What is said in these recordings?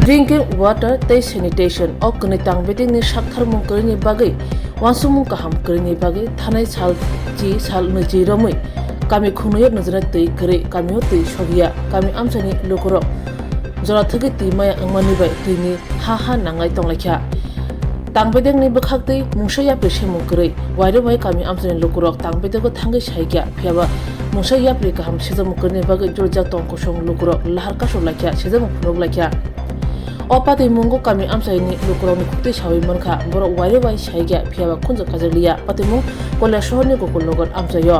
Drinking water tei sanitation o kini tangbeding ni sakthar mung kini bagai wansumung kaham kini bagai thanai sal ji sal nuji romui kami khunuyot nujana tei kri kami ho tei sogia kami amsani lokoro jora thagi ti maya angmani bai tei ni ha nangai tonglakha tangbeding ni bakhak tei mungsaya pese mung kri wairo bai kami amsani lokoro tangbedego thangai saigya phiaba mungsaya pri kaham sejam kini bagai jorjak tongko song lokoro lahar kasol lakha sejam phunok lakha Opati mungo kami amsaini lukuroni kukti shawi manka borok wairi wai shaigya phiaba khunja kajaliya patimu kola shohorni gokul logon amsayo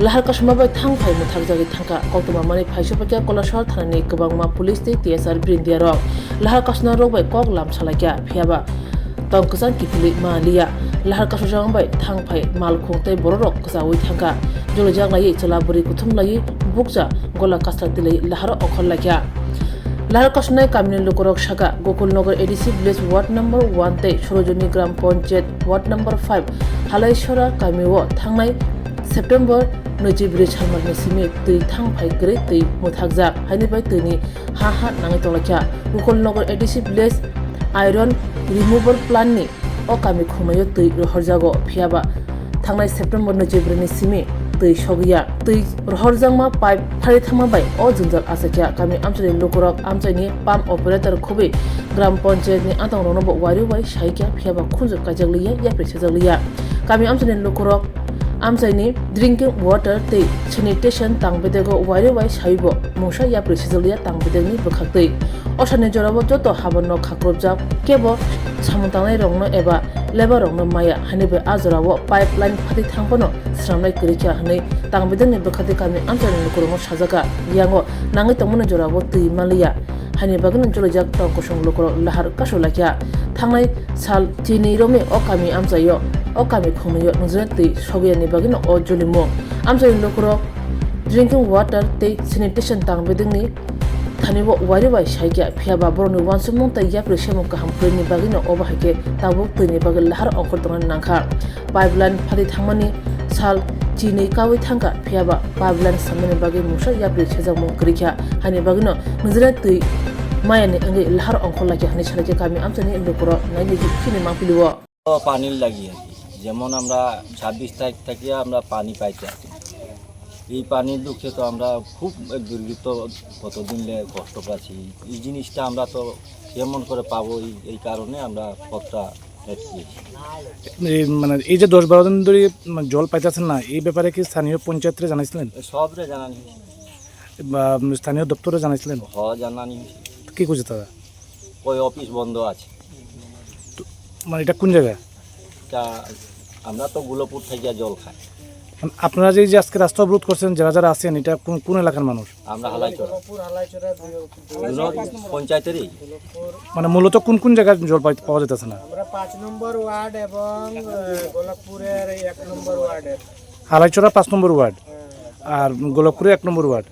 lahar kasma bai thang phai muthak jagi thangka koktuma mani phaisho pakya kola shohor thanani kabangma police te tsr brindia rok lahar kasna rok bai kok lam salakya phiaba tongkasan kipili maliya lahar kaso jang bai thang phai mal khongtai borok kasawi thangka jolojak lai chalaburi kuthum lai bukja gola kasla tilai lahar okhol lakya Lahar Kasnai Kamini Lukorok Shaka Gokulnagar ADC Village Ward number 1 Tei Sorojoni Gram Panchayat Ward number 5 Halaishora Kamiwo Thangnai September Noji Bridge Hamar Nisimi Tei Thang Phai Gre Tei Muthakjak Haini Bai Tei ni ha nangai tolakya Gokulnagar ADC Village Iron Removal Plan ni O Kami Khumayo Tei Rohorjago Phiaba Thangnai September Noji Bridge Nisimi tei sogiya tei rohorjangma pipe phari thangma bai o junjal asakya kami amchani lokorok amchani pump operator khobe gram panchayat ni atang rono bo wari wai shaikya phiaba khunju kajakliya ya prechajakliya kami amchani lokorok amchani drinking water tei sanitation tangbedego wari wai shaibo mungsa ya prechajakliya tangbedeni bokhaktei osane jorabo joto habanno khakrobjak kebo samuntangnai rongno eba labor rongno maya hanibe ajorawo pipeline phati thangbono sramnai kurikya hanai tangbedeni bokhati kami amchani lokorok sajaka yango nangai tongmone jorabo tei maliya hani bagna jolojak tongkosong lokorok lahar kasolakya thangnai sal chini rome o kami amchayo o kami khungyo nujra tei sogiani bagna o jolimo amchani lokorok drinking water tei sanitation tangbedeni Thanibo wari bai shaikya phiaba boroni wansumung ta yapre shemu kaham preni bagino obahake tabuk tini bagal lahar ongkor tongan nangkha pipeline phati thangmani sal chini kawi thangka phiaba pipeline samene bagi musa yapre chejamung krikha hani bagino nujra tei mayani angai lahar ongkor lakya hani chalake kami amchani lokoro naini kini mangpiliwo পানি লাগি আর কি যেমন আমরা 26 তারিখ থেকে আমরা পানি পাইতে আছি এই পানির দুঃখে তো আমরা খুব দুর্গত কতদিন কষ্ট পাচ্ছি এই জিনিসটা আমরা তো কেমন করে পাবো এই কারণে আমরা পথটা মানে এই যে 10-12 দিন ধরে জল পাইতেছেন না এই ব্যাপারে কি স্থানীয় পঞ্চায়েতরে জানাইছিলেন সবরে জানানি বা স্থানীয় দপ্তরে জানাইছিলেন জানানি কি কইছে তারা ওই অফিস বন্ধ আছে মানে এটা কোন জায়গা এটা আমরা তো গুলোপুর থেকে জল খাই আপনারা যে আজকে রাস্তা অবরোধ করছেন যারা আছেন এটা কোন এলাকার মানুষ আমরা হালাইচড়া পঞ্চায়েতেরই মানে মূলত কোন জায়গায় জল পাওয়া যেতেছে না আমরা 5 নম্বর ওয়ার্ড এবং গোলাপপুরের 1 নম্বর ওয়ার্ডের হালাইচড়া 5 নম্বর ওয়ার্ড আর গোলাপপুরে 1 নম্বর ওয়ার্ড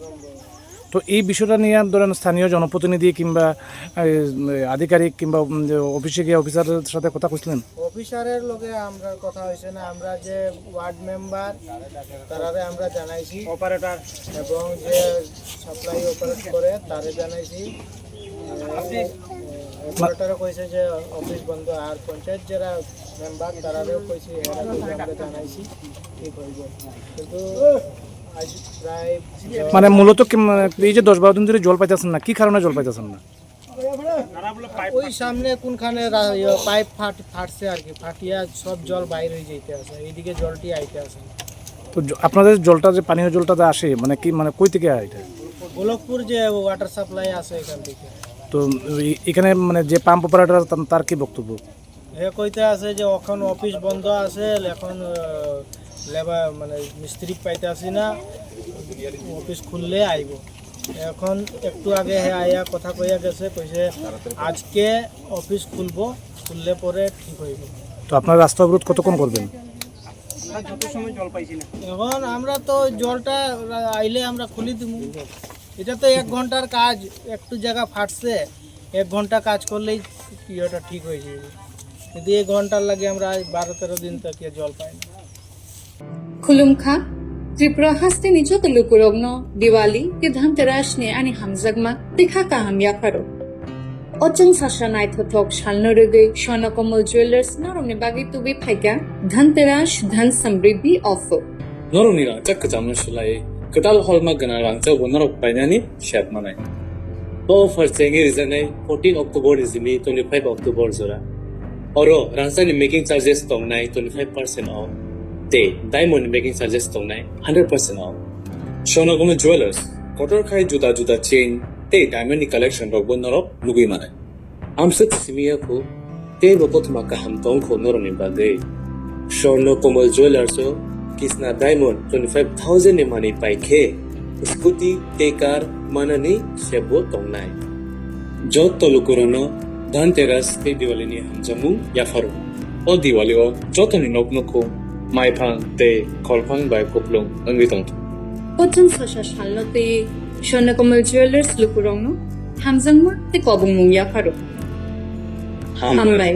তো এই বিষয়টা নিয়ে ধরেন স্থানীয় জনপ্রতিনিধি কিংবা আধিকারিক কিংবা অফিসে গিয়ে অফিসারের সাথে কথা কইছিলেন অফিসারের লগে আমরা কথা হইছে না আমরা যে ওয়ার্ড মেম্বার তারারে আমরা জানাইছি অপারেটর এবং যে সাপ্লাই অপারেট করে তারে জানাইছি অপারেটর কইছে যে অফিস বন্ধ আর পঞ্চায়েত যারা মেম্বার তারারেও কইছি এরা আমরা জানাইছি ঠিক হইব কিন্তু মানে মূলত এই যে 10-12 দিন ধরে জল পাইতেছেন না কি কারণে জল পাইতেছেন না ওই সামনে কোনখানে পাইপ ফাটছে আর কি ফাটিয়া সব জল বাইরে হয়ে যাইতে আছে এইদিকে জলটি আইতে আছে তো আপনাদের জলটা যে পানীয় জলটা আসে মানে কি মানে কই থেকে আসে এটা গোলকপুর যে ওয়াটার সাপ্লাই আছে এখান থেকে তো এখানে মানে যে পাম্প অপারেটর তার কি বক্তব্য কইতে আছে যে এখন অফিস বন্ধ আছে এখন লেবার মানে মিস্ত্রি পাইতে আসি না অফিস খুললে আইব এখন একটু আগে আয়া কথা কইয়া গেছে কইছে আজকে অফিস খুললে পরে ঠিক হইব তো আপনার রাস্তা অবরোধ কতক্ষণ করবেন যত সময় জল পাইছি না এখন আমরা তো জলটা আইলে আমরা খুলি দিব এটা তো 1 ঘন্টার কাজ একটু জায়গা ফাটছে 1 ঘন্টা কাজ করলেই ইয়েটা ঠিক হয়ে যাবে কিন্তু 1 ঘন্টার লাগে আমরা 12-13 দিন তক জল পাই না खुलुमखा त्रिपुरा हास्ते निजो तलुकुरोगनो दिवाली के धनतेरस ने आणि हमजगमा दिखा का हम या करो Ojang sasha naithotok shalnorege Shanakomal Jewelers noromni bagi tubi phaika Dhanteras Dhan Samriddhi offer. Noroni rangchak kajamna sulai kedal holma gana rangchak bonarok painani shat manai. O offer chengi rizanai 14 October izimi 25 October zora. Oro rangchani making charges tongnai 25% off. Te diamond making charges tongnai 100% off. Shanakomal Jewelers kotor khai juda juda chain te diamond collection rok bonarok lugui manai. Amsat simiya ko te bokothma kaham tong ko noroni bagay. Shanakomal Jewelers Kisna Diamond 25,000 ne money pai khe scooty te car manani sebo tongnai jot tolukorono dhanteras te diwali ni hamjamu yafaru o diwali o jotoni noknoko maiphang te kholphang bai koplong angi tong Ojang sasha shalnote Shanakomal Jewelers lukurongno hamjangma te kobongmung yafaru. Hambai.